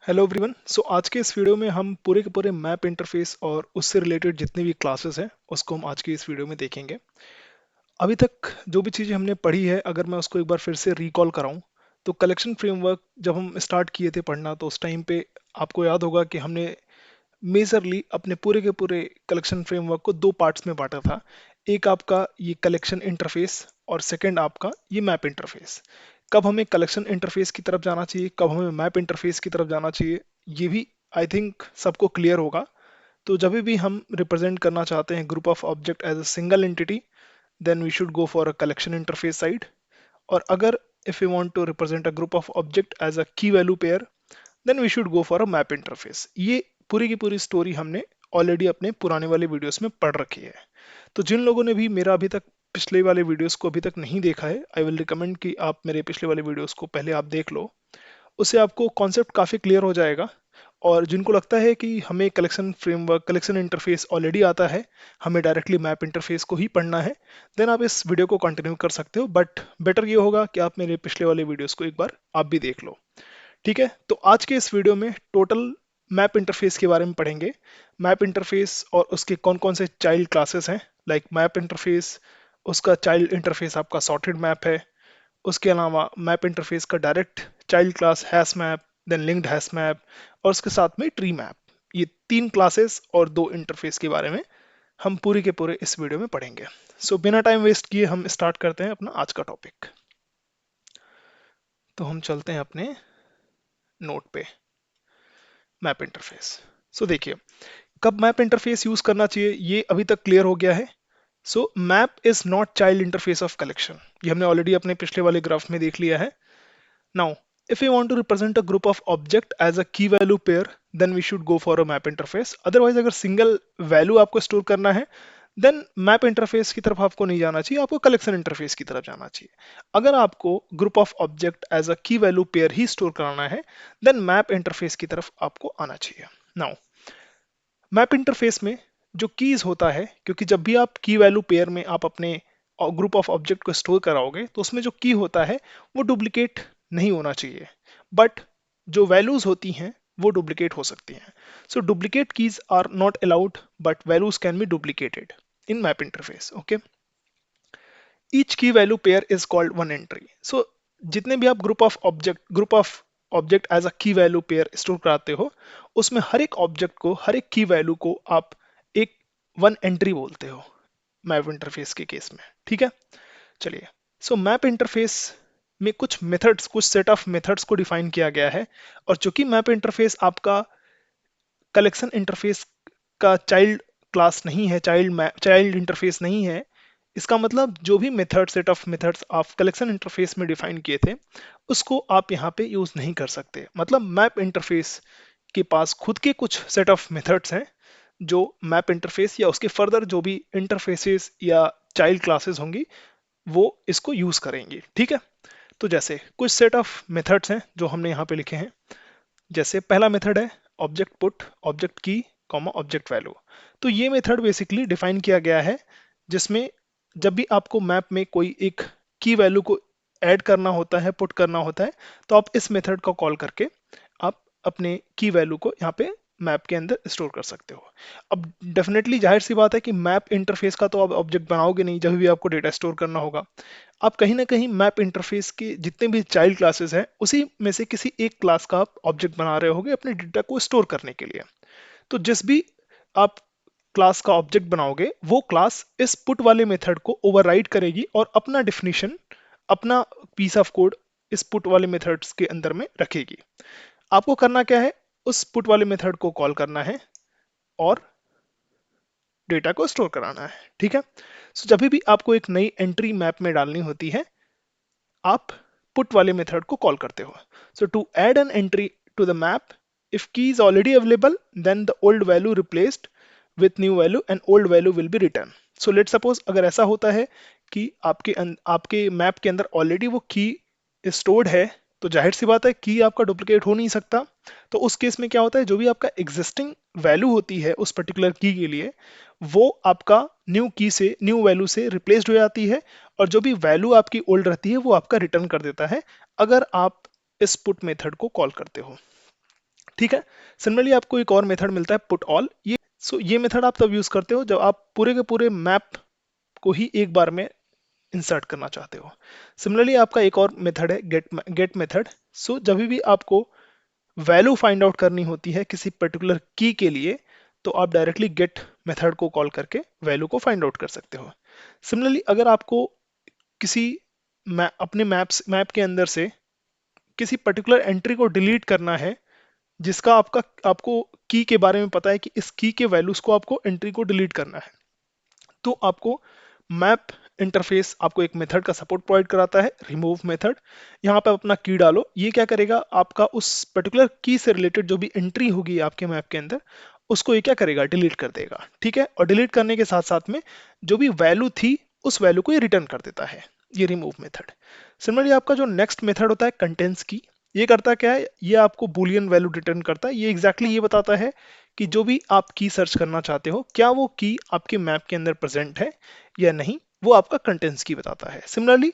Hello everyone. आज के इस वीडियो में हम पूरे के पूरे मैप इंटरफेस और उससे रिलेटेड जितनी भी क्लासेस हैं उसको हम आज की इस वीडियो में देखेंगे। अभी तक जो भी चीज़ें हमने पढ़ी है, अगर मैं उसको एक बार फिर से रिकॉल कराऊं, तो कलेक्शन फ्रेमवर्क जब हम स्टार्ट किए थे पढ़ना, तो उस टाइम पे आपको याद होगा कि हमने मेजरली अपने पूरे के पूरे कलेक्शन फ्रेमवर्क को दो पार्ट्स में बांटा था। एक आपका ये कलेक्शन इंटरफेस और सेकंड आपका ये मैप इंटरफेस। कब हमें कलेक्शन इंटरफेस की तरफ जाना चाहिए, कब हमें मैप इंटरफेस की तरफ जाना चाहिए, ये भी आई थिंक सबको क्लियर होगा। तो जब भी हम रिप्रेजेंट करना चाहते हैं group of object as a single entity, then we should go for a collection interface side. और अगर if you want to represent a group of object as a key value pair, then we should go for a map interface. ये पूरी की पूरी story हमने already अपने पुराने वाले वीडियोस में पढ़ रखी है। तो जिन लोगों ने भी मेरा अभी तक पिछले वाले वीडियोस को अभी तक नहीं देखा है, आई विल रिकमेंड कि आप मेरे पिछले वाले वीडियोस को पहले आप देख लो। उससे आपको कॉन्सेप्ट काफ़ी क्लियर हो जाएगा। और जिनको लगता है कि हमें collection framework collection interface already आता है, हमें डायरेक्टली मैप इंटरफेस को ही पढ़ना है, देन आप इस वीडियो को कंटिन्यू कर सकते हो। बट बेटर ये होगा कि आप मेरे पिछले वाले वीडियोस को एक बार आप भी देख लो। ठीक है, तो आज के इस वीडियो में टोटल मैप इंटरफेस के बारे में पढ़ेंगे। मैप इंटरफेस और उसके कौन कौन से चाइल्ड क्लासेस हैं। लाइक मैप इंटरफेस, उसका चाइल्ड इंटरफेस आपका सॉर्टेड मैप है। उसके अलावा मैप इंटरफेस का direct child class hash map, then linked hash map, और उसके साथ में ट्री मैप। ये तीन क्लासेस और दो इंटरफेस के बारे में हम पूरी के पूरे इस वीडियो में पढ़ेंगे। बिना टाइम वेस्ट किए हम स्टार्ट करते हैं अपना आज का टॉपिक। तो हम चलते हैं अपने नोट पे, मैप इंटरफेस। देखिए, कब मैप इंटरफेस यूज करना चाहिए ये अभी तक क्लियर हो गया है। Map is not child interface of collection, ये हमने ऑलरेडी अपने पिछले वाले ग्राफ में देख लिया है। Now if we want to represent a group of object as a key value pair, then we should go for a map interface. Otherwise अगर सिंगल वैल्यू आपको स्टोर करना है, देन मैप इंटरफेस की तरफ आपको नहीं जाना चाहिए, आपको कलेक्शन इंटरफेस की तरफ जाना चाहिए। अगर आपको group of object as a key value pair he store कराना है, देन मैप इंटरफेस की तरफ आपको आना चाहिए। नाउ मैप इंटरफेस में जो कीज होता है, क्योंकि जब भी आप की वैल्यू पेयर में आप अपने ग्रुप ऑफ ऑब्जेक्ट को स्टोर कराओगे, तो उसमें जो की होता है वो डुप्लीकेट नहीं होना चाहिए। बट जो वैल्यूज होती हैं वो डुप्लीकेट हो सकती हैं। Duplicate keys are not allowed, but values can be duplicated in map interface. Okay, each key value pair is called one entry. जितने भी आप group of object as a key value pair store कराते हो, उसमें हर एक object को, हर एक की वैल्यू को आप एक वन एंट्री बोलते हो मैप इंटरफेस के केस में। ठीक है, चलिए। मैप इंटरफेस में कुछ मेथड्स, कुछ सेट ऑफ मेथड्स को डिफाइन किया गया है। और चूंकि मैप इंटरफेस आपका कलेक्शन इंटरफेस का चाइल्ड क्लास नहीं है, चाइल्ड इंटरफेस नहीं है, इसका मतलब जो भी मेथड, सेट ऑफ मेथड्स आप कलेक्शन इंटरफेस में डिफाइन किए थे, उसको आप यहाँ पे यूज नहीं कर सकते। मतलब मैप इंटरफेस के पास खुद के कुछ सेट ऑफ मेथड्स हैं जो मैप इंटरफेस या उसके फर्दर जो भी इंटरफेसेस या चाइल्ड क्लासेस होंगी वो इसको यूज करेंगी। ठीक है, तो जैसे कुछ सेट ऑफ मेथड्स हैं जो हमने यहाँ पे लिखे हैं। जैसे पहला मेथड है ऑब्जेक्ट पुट, ऑब्जेक्ट की कॉमा ऑब्जेक्ट वैल्यू। तो ये मेथड बेसिकली डिफाइन किया गया है, जिसमें जब भी आपको मैप में कोई एक की वैल्यू को ऐड करना होता है, पुट करना होता है, तो आप इस मेथड को कॉल करके आप अपने की वैल्यू को यहाँ पे मैप के अंदर स्टोर कर सकते हो। अब डेफिनेटली जाहिर सी बात है कि मैप इंटरफेस का तो आप ऑब्जेक्ट बनाओगे नहीं जब भी आपको डेटा स्टोर करना होगा। आप कहीं ना कहीं मैप इंटरफेस के जितने भी चाइल्ड क्लासेस हैं उसी में से किसी एक क्लास का आप ऑब्जेक्ट बना रहे होगे अपने डेटा को स्टोर करने के लिए। तो जिस भी आप क्लास का ऑब्जेक्ट बनाओगे, वो क्लास इस पुट वाले मेथड को ओवरराइड करेगी और अपना डिफिनीशन, अपना पीस ऑफ कोड इस पुट वाले मेथड्स के अंदर में रखेगी। आपको करना क्या है, उस पुट वाले मेथड को कॉल करना है और डेटा को स्टोर कराना है। ठीक है, जब भी आपको एक नई एंट्री मैप में डालनी होती है, आप पुट वाले मेथड को कॉल करते हो। To add an entry to the map, if key is already available, then the old value replaced with new value and old value will be return. Let suppose अगर ऐसा होता है कि आपके मैप के अंदर ऑलरेडी वो की स्टोर्ड है, तो जाहिर सी बात है की आपका डुप्लीकेट हो नहीं सकता। तो उस केस में क्या होता है, जो भी आपका एग्जिस्टिंग वैल्यू होती है उस पर्टिकुलर की के लिए, वो आपका न्यू वैल्यू से रिप्लेस्ड हो जाती है, और जो भी वैल्यू आपकी ओल्ड रहती है वो आपका रिटर्न कर देता है, अगर आप इस पुट मेथड को कॉल करते हो। ठीक है। सिमिलरली आपको एक और मेथड मिलता है पुट ऑल। ये मेथड आप तब यूज करते हो जब आप पूरे के पूरे मैप को ही एक बार में इंसर्ट करना चाहते हो। सिमिलरली आपका एक और मेथड है गेट मेथड। सो जब भी आपको वैल्यू फाइंड आउट करनी होती है किसी पर्टिकुलर की के लिए, तो आप डायरेक्टली गेट मेथड को कॉल करके वैल्यू को फाइंड आउट कर सकते हो। सिमिलरली अगर आपको किसी अपने मैप के अंदर से किसी पर्टिकुलर एंट्री को डिलीट करना है, जिसका आपको की के बारे में पता है कि इस की के वैल्यूज को आपको एंट्री को डिलीट करना है, तो आपको मैप इंटरफेस आपको एक मेथड का सपोर्ट प्रोवाइड कराता है, रिमूव मेथड। यहाँ पे अपना की डालो, ये क्या करेगा, आपका उस पर्टिकुलर की से रिलेटेड जो भी एंट्री होगी आपके मैप के अंदर, उसको ये क्या करेगा, डिलीट कर देगा। ठीक है, और डिलीट करने के साथ साथ में जो भी वैल्यू थी उस वैल्यू को ये रिटर्न कर देता है, ये रिमूव मेथड। सिमिलरली आपका जो नेक्स्ट मेथड होता है कंटेंट्स की, ये करता क्या है, ये आपको बूलियन वैल्यू रिटर्न करता है। ये एग्जैक्टली ये बताता है कि जो भी आप की सर्च करना चाहते हो, क्या वो की आपके मैप के अंदर प्रेजेंट है या नहीं, वो आपका कंटेंट्स की बताता है। सिमिलरली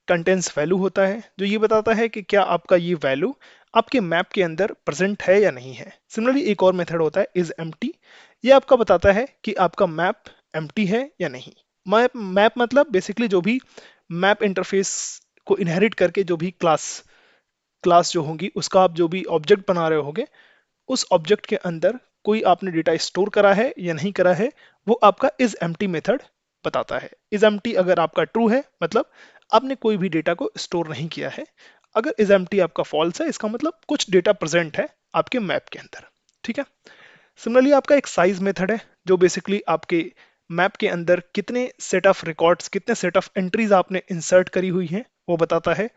कंटेंट्स वैल्यू होता है जो ये बताता है कि क्या आपका ये वैल्यू आपके मैप के अंदर प्रेजेंट है या नहीं है। सिमिलरली एक और मेथड होता है इज एम्प्टी। ये आपका बताता है कि आपका मैप एम्प्टी है या नहीं। मैप मतलब बेसिकली जो भी मैप इंटरफेस को इनहेरिट करके जो भी क्लास क्लास जो होंगी उसका आप जो भी ऑब्जेक्ट बना रहे होगे, उस ऑब्जेक्ट के अंदर कोई आपने डेटा स्टोर करा है या नहीं करा है, वो आपका इज एम्प्टी मेथड बताता है। इज एम्प्टी अगर आपका ट्रू है, मतलब आपने कोई भी डेटा को स्टोर नहीं किया है। अगर इज एम्प्टी आपका फॉल्स है, इसका मतलब कुछ डेटा प्रेजेंट है आपके मैप के अंदर। ठीक है। सिमिलरली आपका एक साइज मेथड है जो बेसिकली आपके मैप के अंदर कितने सेट ऑफ रिकॉर्ड्स, कितने सेट ऑफ एंट्रीज आपने इंसर्ट करी हुई हैं, वो बताता है।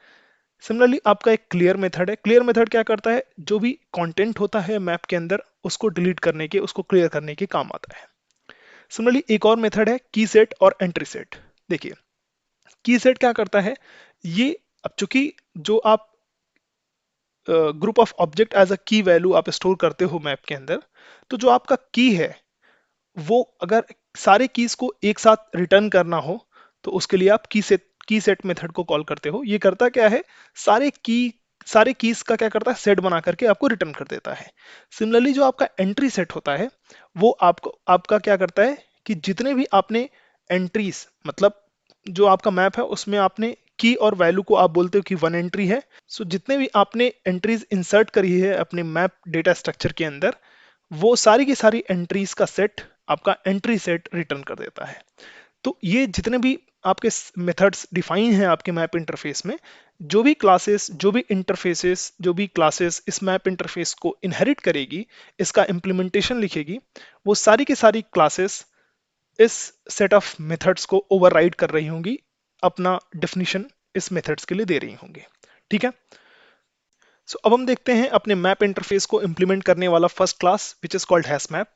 सिमिलरली आपका एक क्लियर मेथड है। क्लियर मेथड क्या करता है, जो भी कंटेंट होता है मैप के अंदर उसको डिलीट करने के, उसको क्लियर करने के काम आता है। सिमिलरली एक और मेथड है की सेट और एंट्री सेट। देखिए की सेट क्या करता है, ये अब चूंकि जो आप group of object as a key value आप स्टोर करते हो मैप के अंदर, तो जो आपका की है वो अगर सारे कीज को एक साथ रिटर्न करना हो, तो उसके लिए आप की सेट मेथड को कॉल करते हो। ये करता क्या है, सारे कीज का क्या करता है, सेट बना करके आपको रिटर्न कर देता है। सिमिलरली जो आपका एंट्री सेट होता है, वो आपका क्या करता है कि जितने भी आपने एंट्रीज, मतलब जो आपका मैप है उसमें आपने की और वैल्यू को आप बोलते हो कि वन एंट्री है। सो जितने भी आपने एंट्रीज इंसर्ट करी है अपने मैप डेटा स्ट्रक्चर के अंदर, वो सारी की सारी एंट्रीज का सेट आपका एंट्री सेट रिटर्न कर देता है। तो ये जितने भी आपके मेथड्स डिफाइन हैं आपके मैप इंटरफेस में, जो भी क्लासेस, जो भी इंटरफेसेस, जो भी क्लासेस इस मैप इंटरफेस को इनहेरिट करेगी, इसका इम्प्लीमेंटेशन लिखेगी, वो सारी की सारी क्लासेस इस सेट ऑफ मेथड्स को ओवरराइड कर रही होंगी, अपना डेफिनेशन इस मेथड्स के लिए दे रही होंगी। ठीक है। सो अब हम देखते हैं अपने मैप इंटरफेस को इंप्लीमेंट करने वाला first class which is called hash map.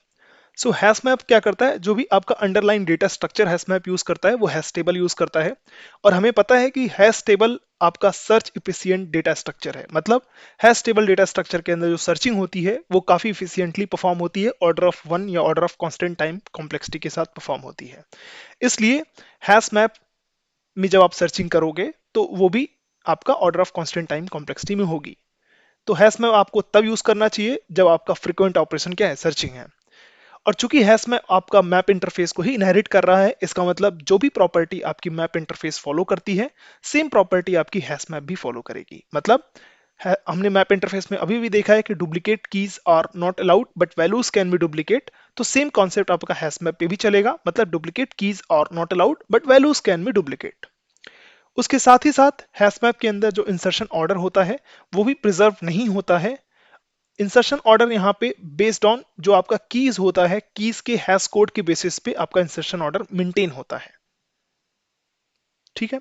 So hash map क्या करता है, जो भी आपका underline data structure hash map use करता है वो हैश टेबल यूज करता है। और हमें पता है कि हैश टेबल आपका सर्च इफिशिएंट डेटा स्ट्रक्चर है। मतलब हैश टेबल डेटा स्ट्रक्चर के अंदर जो सर्चिंग होती है वो काफी इफिशिएंटली परफॉर्म होती है, ऑर्डर ऑफ वन या order of constant time complexity के साथ परफॉर्म होती है। इसलिए हैश मैप में जब आप सर्चिंग करोगे तो वो भी आपका order of constant time complexity में होगी। तो हैश मैप आपको तब यूज करना चाहिए जब आपका फ्रीक्वेंट ऑपरेशन क्या है, सर्चिंग है। और चूंकि हैश मैप आपका मैप इंटरफेस को ही इनहेरिट कर रहा है, इसका मतलब जो भी प्रॉपर्टी आपकी मैप इंटरफेस फॉलो करती है, सेम प्रॉपर्टी आपकी हैश मैप भी फॉलो करेगी। मतलब हमने मैप इंटरफेस में अभी भी देखा है कि duplicate keys are not allowed but values can be duplicate. तो सेम कॉन्सेप्ट आपका हैश मैप पे भी चलेगा, मतलब duplicate keys are not allowed but values can be duplicate. उसके साथ ही साथ हैश मैप के अंदर जो इंसर्शन ऑर्डर होता है वो भी प्रिजर्व नहीं होता है। इंसर्शन ऑर्डर यहाँ पे बेस्ड ऑन जो आपका कीज होता है, कीज के हैश कोड के बेसिस पे आपका इंसर्शन ऑर्डर मेंटेन होता है। ठीक है।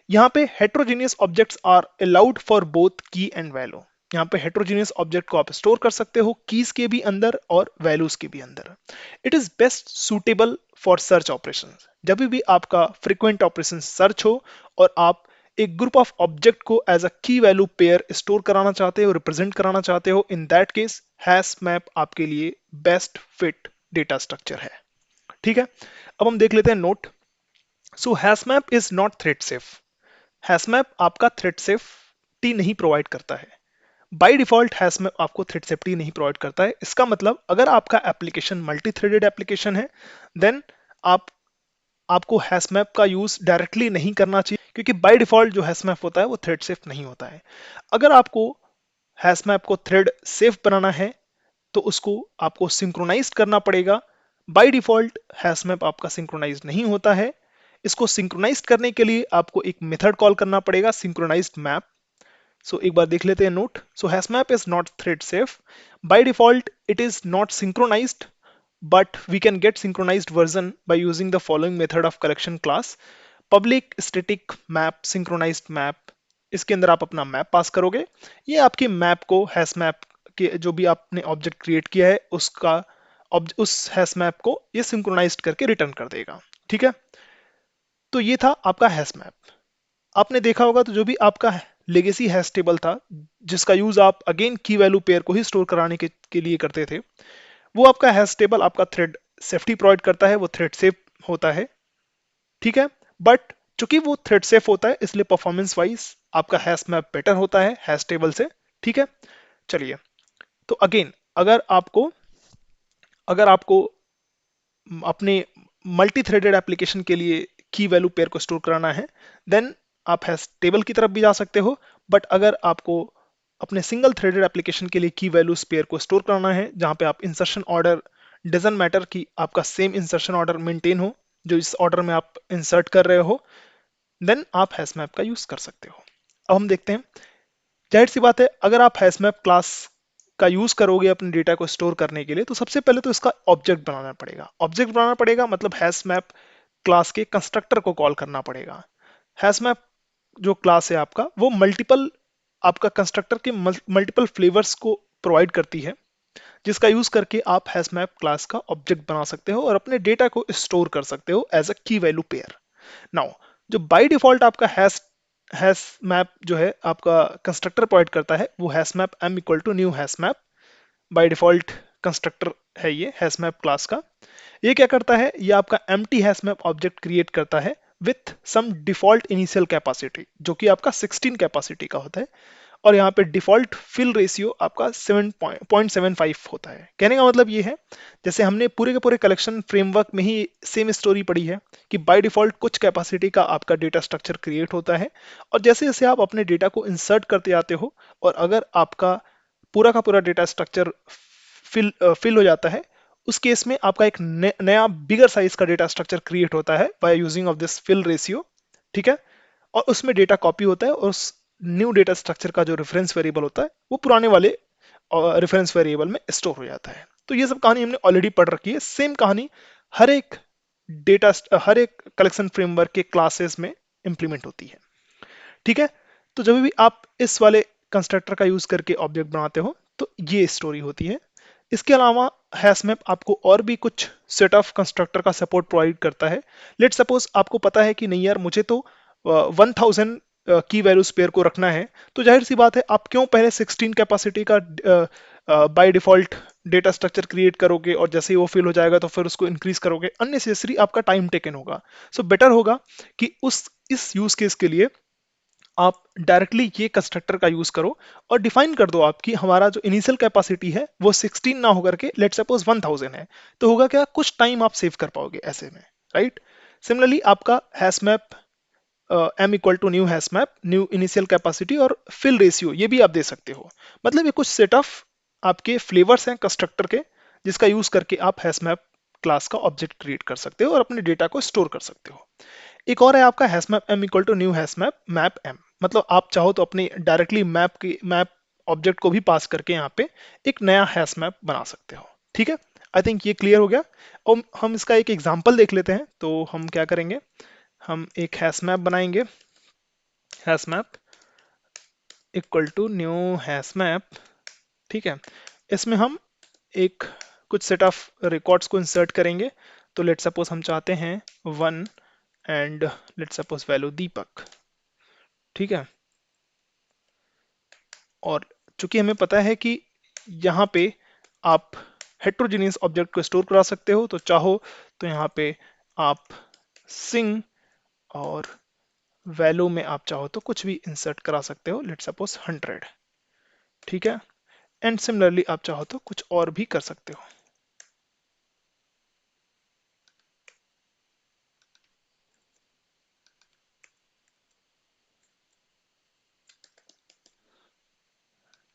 यहाँ पे heterogeneous objects are allowed for both key and value. यहाँ पे हेट्रोजीनियस ऑब्जेक्ट को आप स्टोर कर सकते हो कीज के भी अंदर और वैल्यूज के भी अंदर। It is best suitable for search operation. जब भी आपका फ्रीक्वेंट ऑपरेशन सर्च हो और आप एक ग्रुप ऑफ ऑब्जेक्ट को as a key value pair store कराना चाहते हो, रिप्रेजेंट कराना चाहते हो, in that case hash map आपके लिए बेस्ट फिट डेटा स्ट्रक्चर है। ठीक है। अब हम देख लेते हैं note. So hash map is not thread safe. Hashmap आपका थ्रेड सेफ्टी नहीं प्रोवाइड करता है। बाय डिफॉल्ट हैश मैप आपको थ्रेड सेफ्टी नहीं प्रोवाइड करता है। इसका मतलब अगर आपका एप्लीकेशन मल्टी थ्रेडेड एप्लीकेशन है देन आप आपको हैश मैप का यूज डायरेक्टली नहीं करना चाहिए, क्योंकि बाय डिफॉल्ट जो हैश मैप होता है वो थ्रेड सेफ नहीं होता है। अगर आपको हैश मैप को थ्रेड सेफ बनाना है तो उसको आपको सिंक्रोनाइज करना पड़ेगा। बाय डिफॉल्ट हैश मैप आपका सिंक्रोनाइज नहीं होता है। इसको सिंक्रोनाइज करने के लिए आपको एक मेथड कॉल करना पड़ेगा, सिंक्रोनाइज्ड मैप। सो एक बार देख लेते हैं note. So hash map is not thread safe by default, it is not synchronised, but we can get synchronized version by using the following method of collection class: public static map synchronized map। इसके अंदर आप अपना map पास करोगे, ये आपके map को hash map के जो भी आपने ऑब्जेक्ट क्रिएट किया है उसका उस हैश मैप को ये सिंक्रोनाइज्ड करके रिटर्न कर देगा। ठीक है, तो ये था आपका हैश मैप। आपने देखा होगा तो जो भी आपका लेगेसी हैश टेबल था जिसका यूज आप अगेन की वैल्यू पेयर को ही स्टोर कराने के लिए करते थे, वो आपका हैश टेबल आपका थ्रेड सेफ्टी प्रोवाइड करता है, वो थ्रेड सेफ होता है। ठीक है, बट चूंकि वो थ्रेड सेफ होता है इसलिए परफॉर्मेंस वाइज आपका हैश मैप बेटर होता है हैश टेबल से। ठीक है, चलिए, तो अगेन अगर आपको अपने मल्टी थ्रेडेड एप्लीकेशन के लिए की वैल्यू पेयर को स्टोर कराना है देन आप हैश टेबल की तरफ भी जा सकते हो। बट अगर आपको अपने सिंगल थ्रेडेड एप्लीकेशन के लिए की वैल्यूज पेयर को स्टोर कराना है जहां पे आप इंसर्शन ऑर्डर डजंट मैटर कि आपका सेम इंसर्शन ऑर्डर मेंटेन हो जो इस ऑर्डर में आप इंसर्ट कर रहे हो, देन आप हैश मैप का यूज कर सकते हो। अब हम देखते हैं, जाहिर सी बात है अगर आप हैशमैप क्लास का यूज करोगे अपने डेटा को स्टोर करने के लिए तो सबसे पहले तो इसका ऑब्जेक्ट बनाना पड़ेगा। ऑब्जेक्ट बनाना पड़ेगा मतलब हैशमैप क्लास के कंस्ट्रक्टर को कॉल करना पड़ेगा। हैशमैप जो क्लास है आपका वो मल्टीपल आपका कंस्ट्रक्टर के मल्टीपल फ्लेवर्स को प्रोवाइड करती है, जिसका यूज करके आप हैशमैप क्लास का ऑब्जेक्ट बना सकते हो और अपने डेटा को स्टोर कर सकते हो as a key value pair. Now जो बाय डिफॉल्ट आपका हैश हैश मैप जो है आपका कंस्ट्रक्टर प्रोवाइड करता है वो hash map M equal to new hash map by default constructor है ये हैश मैप क्लास का। ये क्या करता है, ये आपका empty hash map object create करता है with some default initial capacity जो कि आपका 16 कैपेसिटी का होता है, और यहाँ पे डिफॉल्ट फिल रेशियो आपका 7.75 होता है। कहने का मतलब ये है जैसे हमने पूरे के पूरे कलेक्शन फ्रेमवर्क में ही सेम स्टोरी पढ़ी है कि बाय डिफॉल्ट कुछ कैपेसिटी का आपका डेटा स्ट्रक्चर क्रिएट होता है, और जैसे जैसे आप अपने डेटा को इंसर्ट करते जाते हो और अगर आपका पूरा का पूरा डेटा स्ट्रक्चर फिल हो जाता है उस केस में आपका एक नया बिगर साइज का डेटा स्ट्रक्चर क्रिएट होता है by using of this fill ratio. ठीक है, और उसमें डेटा कॉपी होता है और उस न्यू डेटा स्ट्रक्चर का जो रेफरेंस वेरिएबल होता है वो पुराने वाले रेफरेंस वेरिएबल में स्टोर हो जाता है। तो ये सब कहानी हमने ऑलरेडी पढ़ रखी है। सेम कहानी हर एक डेटा हर एक कलेक्शन फ्रेमवर्क के क्लासेस में इंप्लीमेंट होती है। ठीक है, तो जब भी आप इस वाले कंस्ट्रक्टर का यूज करके ऑब्जेक्ट बनाते हो तो ये स्टोरी होती है। इसके अलावा हैशमैप आपको और भी कुछ सेट ऑफ कंस्ट्रक्टर का सपोर्ट प्रोवाइड करता है। लेट सपोज आपको पता है कि नहीं यार मुझे तो 1000 की वैल्यू स्पेयर को रखना है, तो जाहिर सी बात है आप क्यों पहले 16 कैपेसिटी का by default data structure create करोगे और जैसे ही वो फिल हो जाएगा तो फिर उसको इंक्रीज करोगे, अननेसेसरी आपका टाइम टेकन होगा। सो बेटर होगा कि उस इस यूज केस के लिए आप डायरेक्टली ये कंस्ट्रक्टर का यूज करो और डिफाइन कर दो आपकी हमारा जो इनिशियल कैपेसिटी है वो 16 ना होकर के लेट सपोज 1000 है। तो होगा क्या, कुछ टाइम आप सेव कर पाओगे ऐसे में, राइट। सिमिलरली आपका hash map M equal to new hash map new initial capacity और फिल रेशियो ये भी आप दे सकते हो। मतलब ये कुछ सेट ऑफ आपके फ्लेवर्स हैं कंस्ट्रक्टर के जिसका यूज करके आप हैश मैप क्लास का ऑब्जेक्ट क्रिएट कर सकते हो और अपने डेटा को स्टोर कर सकते हो। एक और है आपका hash map M equal to new hash map map m. मतलब आप चाहो तो अपनी डायरेक्टली मैप ऑब्जेक्ट को भी पास करके यहाँ पे एक नया हैश मैप बना सकते हो। ठीक है, आई थिंक ये क्लियर हो गया। और हम इसका एक एग्जांपल देख लेते हैं। तो हम क्या करेंगे, हम एक हैश मैप बनाएंगे, hash map equal to new hash map. ठीक है, इसमें हम एक कुछ सेट ऑफ रिकॉर्ड्स को इंसर्ट करेंगे। तो लेट सपोज हम चाहते हैं 1 and let suppose value Deepak. ठीक है, और चूंकि हमें पता है कि यहाँ पे आप हेट्रोजीनियस ऑब्जेक्ट को स्टोर करा सकते हो तो चाहो तो यहाँ पे आप सिंग और वैल्यू में आप चाहो तो कुछ भी इंसर्ट करा सकते हो, लेट सपोज 100। ठीक है। एंड सिमिलरली आप चाहो तो कुछ और भी कर सकते हो।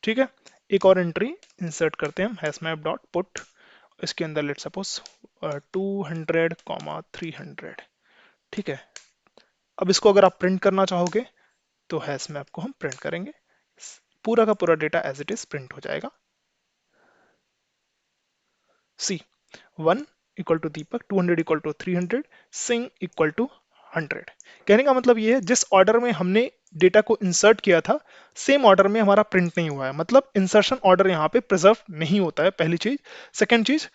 ठीक है, एक और एंट्री इंसर्ट करते हैं हम, हैशमैप डॉट पुट, इसके अंदर लेट सपोज 200, 300। ठीक है, अब इसको अगर आप प्रिंट करना चाहोगे तो हैशमैप को हम प्रिंट करेंगे, पूरा का पूरा data as it is print हो जाएगा। See 1 equal to Deepak, 200 equal to 300, Singh equal to 100। कहने का मतलब ये है जिस ऑर्डर में हमने डेटा को इंसर्ट किया था सेम ऑर्डर में हमारा प्रिंट नहीं हुआ है, मतलब इंसर्शन ऑर्डर यहाँ पे प्रिजर्व नहीं होता है, पहली चीज। सेकेंड चीज,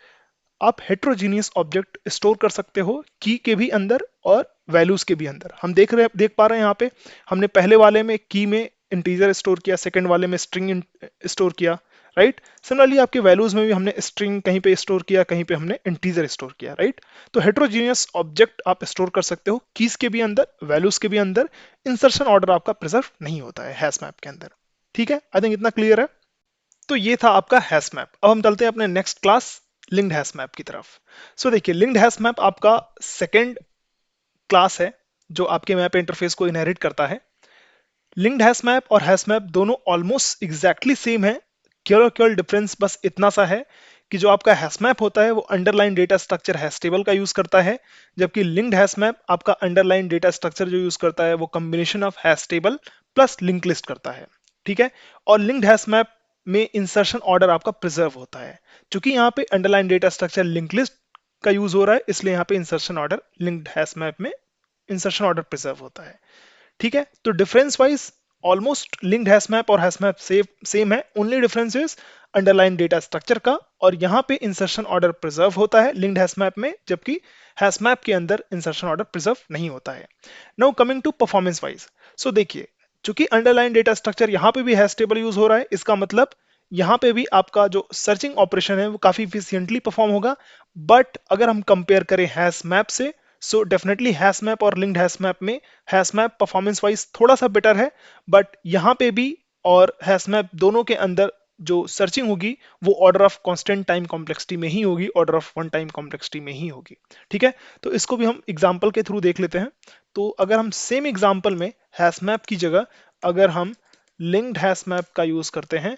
आप हेट्रोजीनियस ऑब्जेक्ट स्टोर कर सकते हो की के भी अंदर और वैल्यूज के भी अंदर। हम देख पा रहे हैं यहाँ पे, हमने पहले वाले में की में इंटीजर स्टोर किया, सेकंड वाले में स्ट्रिंग स्टोर किया, राइट। सिमिलरली आपके वैल्यूज में भी हमने स्ट्रिंग कहीं पे स्टोर किया, कहीं पे हमने इंटीजर स्टोर किया, राइट। तो हेट्रोजीनियस ऑब्जेक्ट आप स्टोर कर सकते हो कीज के भी अंदर, वैल्यूज के भी अंदर। इंसर्शन ऑर्डर आपका प्रिजर्व नहीं होता है हैश मैप के अंदर। ठीक है, आई थिंक इतना क्लियर है। तो ये था आपका हैश मैप। अब हम चलते हैं अपने next class linked hash map की तरफ। सो देखिए, लिंक्ड हैश मैप आपका सेकेंड क्लास है जो आपके मैप इंटरफेस को इनहेरिट करता है। लिंक्ड हैश मैप और हैश मैप दोनों ऑलमोस्ट एग्जैक्टली सेम है, केवल डिफरेंस बस इतना सा है कि जो आपका हैश मैप होता है वो underline data structure hash table का यूज करता है, जबकि लिंक्ड हैश मैप आपका अंडरलाइन डेटा स्ट्रक्चर जो यूज करता है वो combination of hash table plus link list करता है। ठीक है, और लिंक्ड हैश मैप में इंसर्शन ऑर्डर आपका प्रिजर्व होता है। चूंकि यहाँ पे underline data structure link list का यूज हो रहा है, इसलिए यहाँ पे insertion order linked hash map में इंसर्शन ऑर्डर प्रिजर्व होता है। ठीक है, तो difference wise almost linked hash map और हैश मैप सेम है, only difference is underline data structure का, और यहाँ पे इंसर्शन ऑर्डर प्रिजर्व होता है लिंक्ड हैश मैप में, जबकि हैश मैप के अंदर इंसर्शन ऑर्डर प्रिजर्व नहीं होता है। Now coming to performance wise, so देखिए, चूंकि अंडरलाइन डेटा स्ट्रक्चर यहाँ पे भी हैश टेबल यूज हो रहा है, इसका मतलब यहाँ पे भी आपका जो सर्चिंग ऑपरेशन है वो काफी इफिशियंटली परफॉर्म होगा। बट अगर हम कंपेयर करें हैश मैप से, सो डेफिनेटली हैश मैप और लिंक्ड हैश मैप में हैश मैप परफॉर्मेंस वाइज थोड़ा सा बेटर है, बट यहाँ पे भी और हैश मैप दोनों के अंदर जो सर्चिंग होगी वो order of constant time complexity में ही होगी, order of one time complexity में ही होगी। ठीक है, तो इसको भी हम एग्जांपल के थ्रू देख लेते हैं। तो अगर हम सेम एग्जांपल में हैश मैप की जगह अगर हम लिंक्ड हैश मैप का यूज करते हैं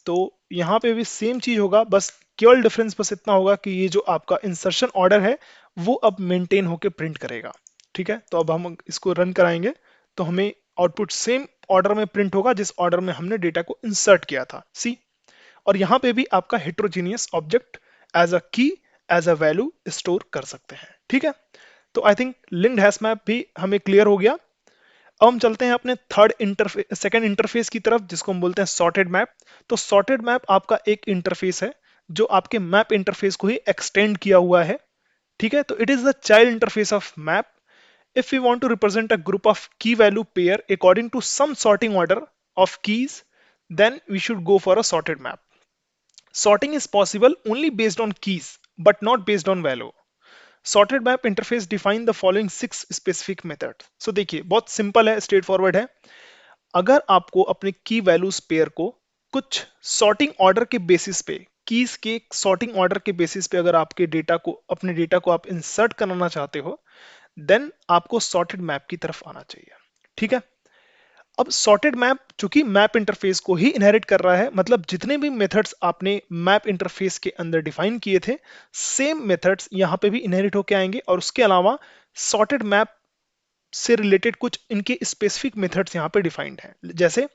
तो यहाँ पे भी सेम चीज होगा, बस केवल डिफरेंस बस इतना होगा कि ये जो आपका इंसर्शन ऑर्डर है वो अब मेंटेन होके प्रिंट करेगा। ठीक है, तो अब हम इसको रन कराएंगे तो हमें आउटपुट सेम ऑर्डर में प्रिंट होगा जिस ऑर्डर में हमने डेटा को इंसर्ट किया था, सी। और यहाँ पे भी आपका हेट्रोजीनियस ऑब्जेक्ट एज अ की एज अ वैल्यू स्टोर कर सकते हैं। ठीक है, तो I think linked hash map भी हमें क्लियर हो गया। अब हम चलते हैं अपने सेकंड इंटरफेस की तरफ जिसको हम बोलते हैं सॉर्टेड मैप। तो सॉर्टेड मैप आपका एक इंटरफेस है जो आपके मैप इंटरफेस को ही एक्सटेंड किया हुआ है। ठीक है, तो it is the child interface of map. If we want to represent a group of key value pair according to some sorting order of keys, then we should go for a sorted map. Sorting is possible only based on keys but not based on value. Sorted map interface define the following 6 specific methods. So देखिए, बहुत simple है, straight forward है। अगर आपको अपने की values pair को कुछ सॉर्टिंग ऑर्डर के बेसिस पे, कीज के सॉर्टिंग ऑर्डर के बेसिस पे अगर आपके डेटा को, अपने डेटा को आप इंसर्ट कराना चाहते हो, देन आपको सॉर्टेड मैप की तरफ आना चाहिए। ठीक है, अब सॉर्टेड मैप चूंकि मैप इंटरफेस को ही इनहेरिट कर रहा है, मतलब जितने भी मेथड्स आपने मैप इंटरफेस के अंदर डिफाइन किए थे सेम मेथड्स यहाँ पे भी इनहेरिट होके आएंगे, और उसके अलावा सॉर्टेड मैप से रिलेटेड कुछ इनके स्पेसिफिक मेथड्स यहाँ पे डिफाइंड हैं। जैसे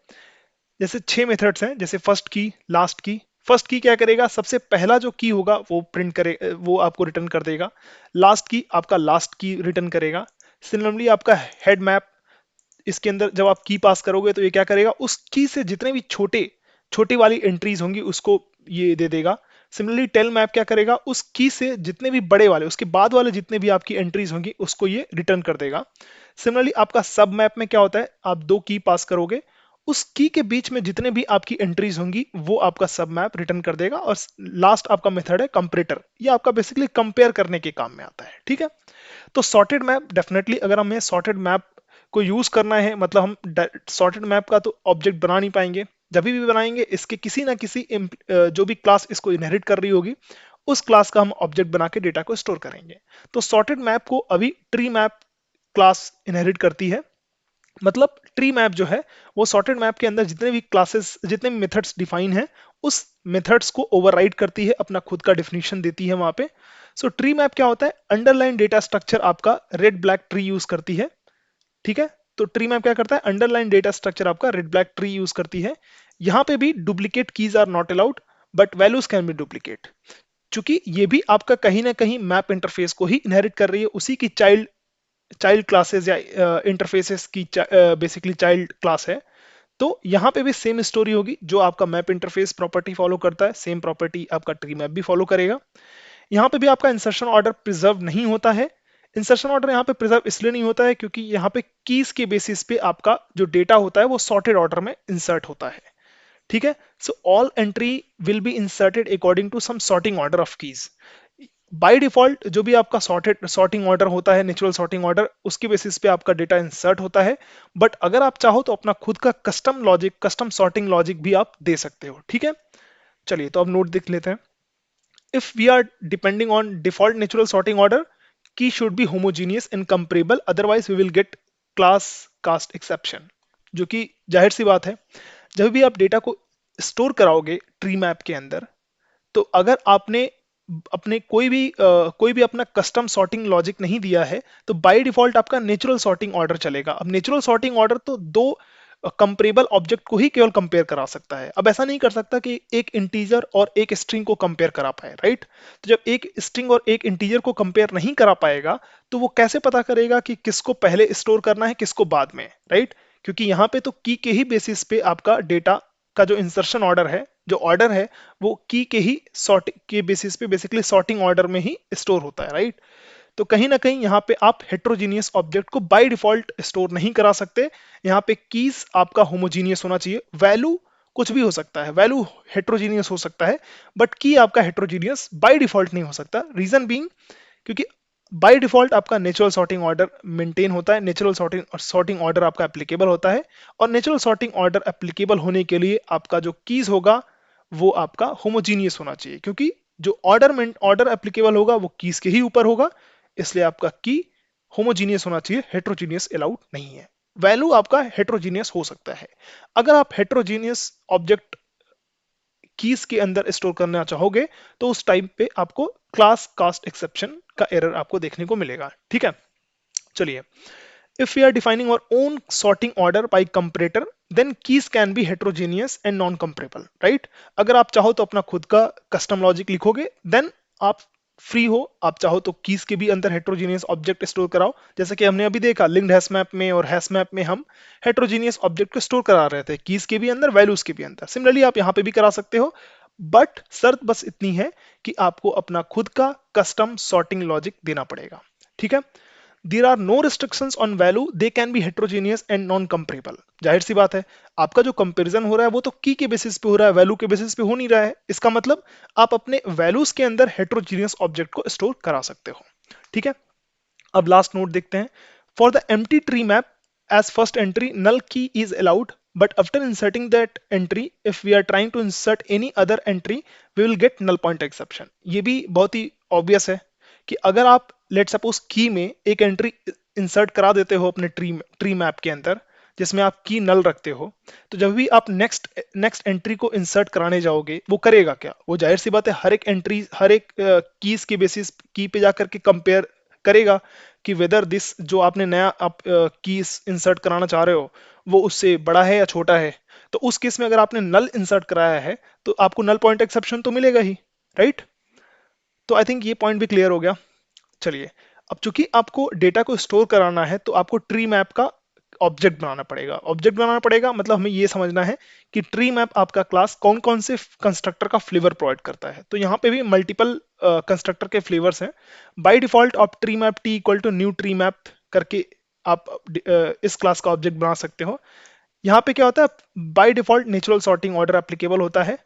जैसे 6 मेथड्स हैं, जैसे फर्स्ट की, लास्ट की। फर्स्ट की क्या करेगा, सबसे पहला जो की होगा वो प्रिंट करे, वो आपको रिटर्न कर देगा। लास्ट की आपका लास्ट की रिटर्न करेगा। सिमिलरली आपका हेड मैप, इसके अंदर जब आप की पास करोगे तो ये क्या करेगा, उस की से जितने भी छोटे छोटी वाली एंट्रीज होंगी उसको ये दे देगा। सिमिलरली टेल मैप क्या करेगा, उस की से जितने भी बड़े वाले, उसके बाद वाले जितने भी आपकी एंट्रीज होंगी उसको ये रिटर्न कर देगा। सिमिलरली आपका सब मैप में क्या होता है, आप 2 की पास करोगे, उस की के बीच में जितने भी आपकी एंट्रीज होंगी वो आपका सब मैप रिटर्न कर देगा। और लास्ट आपका मेथड है कंपेरेटर, ये आपका बेसिकली कंपेयर करने के काम में आता है। ठीक है, तो सॉर्टेड मैप डेफिनेटली, अगर हमें सॉर्टेड मैप को यूज करना है, मतलब हम सॉर्टेड मैप का तो ऑब्जेक्ट बना नहीं पाएंगे जब भी बनाएंगे इसके किसी ना किसी जो भी क्लास इसको इनहेरिट कर रही होगी उस क्लास का हम ऑब्जेक्ट बना के डेटा को स्टोर करेंगे। तो सॉर्टेड मैप को अभी ट्री मैप क्लास इनहेरिट करती है। मतलब ट्री मैप जो है वो सॉर्टेड मैप के अंदर जितने भी क्लासेस जितने भी मेथड्स डिफाइन हैं उस मेथड्स को ओवरराइड करती है, अपना खुद का डेफिनेशन देती है वहां पे। सो ट्री मैप क्या होता है, अंडरलाइन डेटा स्ट्रक्चर आपका रेड ब्लैक ट्री यूज करती है। ठीक है, तो ट्री मैप क्या करता है, अंडरलाइन डेटा स्ट्रक्चर आपका रेड ब्लैक ट्री यूज करती है। यहाँ पे भी duplicate keys are not allowed but values can be duplicate. चूंकि ये भी आपका कहीं ना कहीं मैप इंटरफेस को ही इनहेरिट कर रही है, उसी की चाइल्ड चाइल्ड क्लासेस या इंटरफेसेस की बेसिकली चाइल्ड क्लास है। तो यहाँ पे भी सेम स्टोरी होगी, जो आपका मैप इंटरफेस प्रॉपर्टी फॉलो करता है सेम प्रॉपर्टी आपका ट्री मैप भी फॉलो करेगा। यहाँ पे भी आपका इंसर्शन ऑर्डर प्रिजर्व नहीं होता है। इंसर्शन ऑर्डर यहाँ पे प्रिजर्व इसलिए नहीं होता है क्योंकि यहाँ पे कीज के बेसिस पे आपका जो डेटा होता है वो सॉर्टेड ऑर्डर में इंसर्ट होता है। ठीक है, so all entry will be inserted according to some sorting order of keys. By default जो भी आपका सॉर्टिंग ऑर्डर होता है, नेचुरल सॉर्टिंग ऑर्डर, उसके बेसिस पे आपका डेटा इंसर्ट होता है। बट अगर आप चाहो तो अपना खुद का custom logic, custom sorting logic भी आप दे सकते हो। ठीक है, चलिए तो अब नोट देख लेते हैं। If we are depending on default natural sorting order, key should be homogeneous and comparable, otherwise we will get class cast exception। जो कि जाहिर सी बात है, जब भी आप डेटा को स्टोर कराओगे ट्री मैप के अंदर, तो अगर आपने अपने कोई भी अपना कस्टम सॉर्टिंग लॉजिक नहीं दिया है तो बाय डिफॉल्ट आपका नेचुरल सॉर्टिंग ऑर्डर चलेगा। अब नेचुरल सॉर्टिंग ऑर्डर तो दो कंपेरेबल ऑब्जेक्ट को ही केवल कंपेयर करा सकता है। अब ऐसा नहीं कर सकता कि एक इंटीजर और एक स्ट्रिंग को कंपेयर करा पाए, राइट। तो जब एक स्ट्रिंग और एक इंटीजर को कंपेयर नहीं करा पाएगा तो वो कैसे पता करेगा कि किसको पहले स्टोर करना है किसको बाद में, राइट। क्योंकि यहाँ पे तो की के ही बेसिस पे आपका डेटा का जो इंसर्शन ऑर्डर है, जो ऑर्डर है, वो की के ही सॉर्ट के बेसिस पे बेसिकली सॉर्टिंग ऑर्डर में ही स्टोर होता है, राइट। तो कहीं ना कहीं यहाँ पे आप हेट्रोजीनियस ऑब्जेक्ट को बाय डिफॉल्ट स्टोर नहीं करा सकते। यहाँ पे कीज आपका होमोजीनियस होना चाहिए। वैल्यू कुछ भी हो सकता है, वैल्यू हेट्रोजीनियस हो सकता है बट की आपका हेट्रोजीनियस बाय डिफॉल्ट नहीं हो सकता। रीजन बीइंग क्योंकि बाय डिफॉल्ट आपका नेचुरल सॉर्टिंग ऑर्डर मेंटेन होता है, नेचुरल सॉर्टिंग ऑर्डर आपका एप्लीकेबल होता है। और नेचुरल सॉर्टिंग ऑर्डर एप्लीकेबल होने के लिए आपका जो कीज होगा वो आपका होमोजीनियस होना चाहिए, क्योंकि जो ऑर्डर एप्लीकेबल होगा वो कीज के ही ऊपर होगा। इसलिए आपका की होमोजीनियस होना चाहिए, हेट्रोजीनियस अलाउड नहीं है। वैल्यू आपका हेट्रोजीनियस हो सकता है। अगर आप हेट्रोजीनियस ऑब्जेक्ट कीज के अंदर स्टोर करना चाहोगे तो उस टाइम पे आपको क्लास कास्ट एक्सेप्शन का एरर आपको देखने को मिलेगा। ठीक है, चलिए। If we are defining our own sorting order by comparator then keys can be heterogeneous and non comparable, right. अगर आप चाहो तो अपना खुद का कस्टम लॉजिक लिखोगे, देन आप फ्री हो। आप चाहो तो कीज के भी अंदर हेट्रोजीनियस ऑब्जेक्ट स्टोर कराओ, जैसे कि हमने अभी देखा लिंक्ड हैश मैप में और हैश मैप में हम हेट्रोजीनियस ऑब्जेक्ट को स्टोर करा रहे थे, कीज के भी अंदर वैल्यूज के भी अंदर। सिमिलरली आप यहाँ पे भी करा सकते हो, बट शर्त बस इतनी है कि आपको अपना खुद का कस्टम सॉर्टिंग लॉजिक देना पड़ेगा। ठीक है, there are no restrictions on value, they can be heterogeneous and non comparable. जाहिर सी बात है, आपका जो कंपैरिजन हो रहा है वो तो की के बेसिस पे हो रहा है, वैल्यू के बेसिस पे हो नहीं रहा है। इसका मतलब आप अपने वैल्यूज के अंदर हेट्रोजीनियस ऑब्जेक्ट को स्टोर करा सकते हो। ठीक है, अब लास्ट नोट देखते हैं। For the empty tree map as first entry null key is allowed, but after inserting that entry if we are trying to insert any other entry we will get null pointer exception। ये भी बहुत ही obvious है कि अगर आप let suppose की में एक एंट्री इंसर्ट करा देते हो अपने ट्री मैप के अंदर जिसमें आप की नल रखते हो, तो जब भी आप नेक्स्ट एंट्री को इंसर्ट कराने जाओगे वो करेगा क्या, वो जाहिर सी बात है हर एक एंट्री हर एक कीज के बेसिस की पे जाकर के कंपेयर करेगा कि वेदर दिस जो आपने नया आप की इंसर्ट कराना चाह रहे हो वो उससे बड़ा है या छोटा है। तो उस केस में अगर आपने नल इंसर्ट कराया है तो आपको नल पॉइंट एक्सेप्शन तो मिलेगा ही, राइट। तो आई थिंक ये पॉइंट भी क्लियर हो गया। चलिए, अब चूंकि आपको डेटा को स्टोर कराना है तो आपको ट्री मैप का ऑब्जेक्ट बनाना पड़ेगा। ऑब्जेक्ट बनाना पड़ेगा मतलब हमें ये समझना है कि ट्री मैप आपका क्लास कौन कौन से कंस्ट्रक्टर का फ्लेवर प्रोवाइड करता है। तो यहाँ पे भी मल्टीपल कंस्ट्रक्टर के फ्लेवर्स हैं। बाय डिफॉल्ट आप tree map T equal to new tree map करके आप इस क्लास का ऑब्जेक्ट बना सकते हो। यहाँ पे क्या होता है, by default natural sorting order applicable होता है।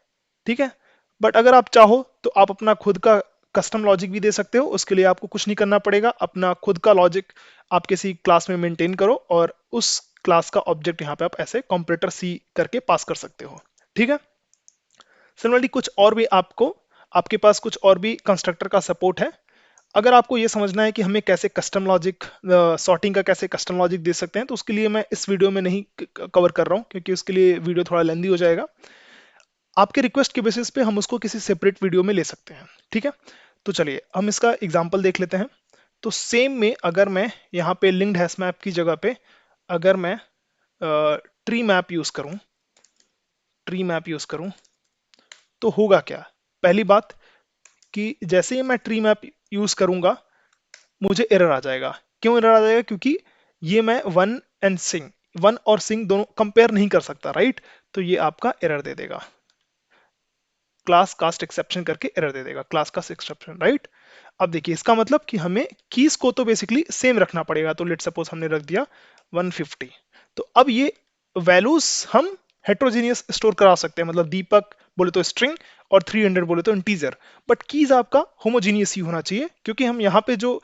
ठीक है, बट अगर आप चाहो तो आप अपना खुद का कस्टम लॉजिक भी दे सकते हो। उसके लिए आपको कुछ नहीं करना पड़ेगा, अपना खुद का लॉजिक आप किसी क्लास में मेंटेन करो और उस क्लास का ऑब्जेक्ट यहाँ पे आप ऐसे कंपैरेटर सी करके पास कर सकते हो। ठीक है। सिमिलरली कुछ और भी आपको, आपके पास कुछ और भी कंस्ट्रक्टर का सपोर्ट है। अगर आपको ये समझना है कि हमें कैसे कस्टम लॉजिक, सॉर्टिंग का कैसे कस्टम लॉजिक दे सकते हैं, तो उसके लिए मैं इस वीडियो में नहीं कवर कर रहा हूँ, क्योंकि उसके लिए वीडियो थोड़ा लेंदी हो जाएगा। आपके रिक्वेस्ट के बेसिस पे हम उसको किसी सेपरेट वीडियो में ले सकते हैं, ठीक है। तो चलिए हम इसका एग्जांपल देख लेते हैं। तो सेम में अगर मैं यहाँ पे लिंक्ड हैश मैप की जगह पे अगर मैं ट्री मैप यूज करूं, ट्री मैप यूज करूं, तो होगा क्या। पहली बात कि जैसे ही मैं ट्री मैप यूज करूंगा मुझे एरर आ जाएगा। क्यों एरर आ जाएगा? क्योंकि ये मैं वन और सिंग दोनों कंपेयर नहीं कर सकता, राइट। तो ये आपका एरर दे देगा, क्लास कास्ट एक्सेप्शन करके एरर दे देगा, क्लास कास्ट एक्सेप्शन, राइट। अब देखिए इसका मतलब कि हमें कीज को तो बेसिकली सेम रखना पड़ेगा। तो लेट सपोज हमने रख दिया 150। तो अब ये वैल्यूज हम हेट्रोजीनियस स्टोर करा सकते हैं, मतलब दीपक बोले तो स्ट्रिंग और 300 बोले तो इंटीजर। बट कीज आपका होमोजीनियस ही होना चाहिए, क्योंकि हम यहाँ पे जो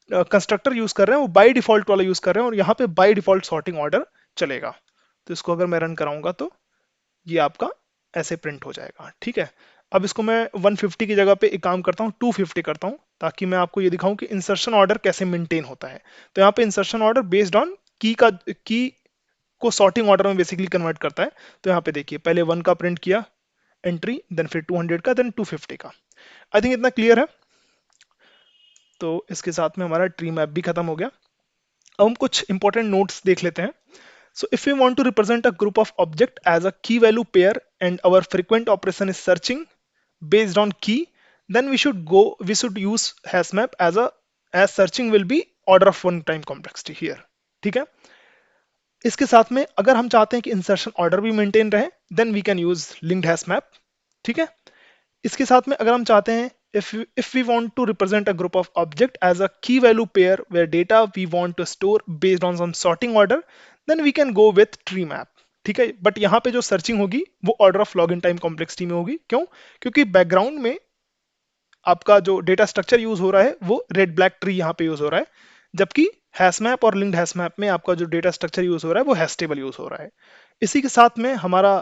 कंस्ट्रक्टर यूज कर रहे हैं वो बाय डिफॉल्ट वाला यूज कर रहे हैं, और यहाँ पे बाय डिफॉल्ट सॉर्टिंग ऑर्डर चलेगा। तो इसको अगर मैं रन कराऊंगा तो ये आपका ऐसे प्रिंट हो जाएगा, ठीक है। अब इसको मैं 150 की जगह पे एक काम करता हूँ, 250 करता हूँ, ताकि मैं आपको ये दिखाऊं कि इंसर्शन ऑर्डर कैसे मेंटेन होता है। तो यहाँ पे इंसर्शन ऑर्डर बेस्ड ऑन की को सॉर्टिंग ऑर्डर में बेसिकली कन्वर्ट करता है। तो यहाँ पे देखिए पहले 1 का प्रिंट किया एंट्री, देन फिर 200 का, देन 250 का। आई थिंक इतना क्लियर है। तो इसके साथ में हमारा ट्री मैप भी खत्म हो गया। अब हम कुछ इंपॉर्टेंट नोट्स देख लेते हैं। So if we want to represent a group of object as a key value pair and our frequent operation is searching based on key, then we should use hash map as searching will be order of one time complexity here, ठीक है। इसके साथ में अगर हम चाहते हैं कि इंसर्शन ऑर्डर भी मेंटेन रहे, then we can use linked hash map, ठीक है। इसके साथ में अगर हम चाहते हैं if we want to represent a group of object as a key value pair where data we want to store based on some sorting order, then we can go with tree map, ठीक है। But यहाँ पे जो searching होगी वो order of log in time complexity में होगी। क्यों? क्योंकि बैकग्राउंड में आपका जो डेटा स्ट्रक्चर यूज हो रहा है वो रेड ब्लैक ट्री यहाँ पे यूज हो रहा है, जबकि हैश मैप और लिंक्ड हैश मैप में आपका जो डेटा स्ट्रक्चर यूज हो रहा है वो हैश टेबल यूज हो रहा है। इसी के साथ में हमारा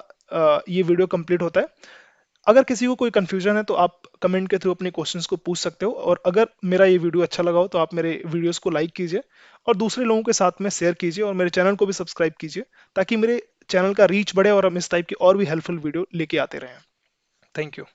ये वीडियो कंप्लीट होता है। अगर किसी को कोई कंफ्यूजन है तो आप कमेंट के थ्रू अपने क्वेश्चंस को पूछ सकते हो, और अगर मेरा ये वीडियो अच्छा लगा हो तो आप मेरे वीडियोस को लाइक कीजिए और दूसरे लोगों के साथ में शेयर कीजिए, और मेरे चैनल को भी सब्सक्राइब कीजिए, ताकि मेरे चैनल का रीच बढ़े और हम इस टाइप की और भी हेल्पफुल वीडियो लेके आते रहें। Thank you.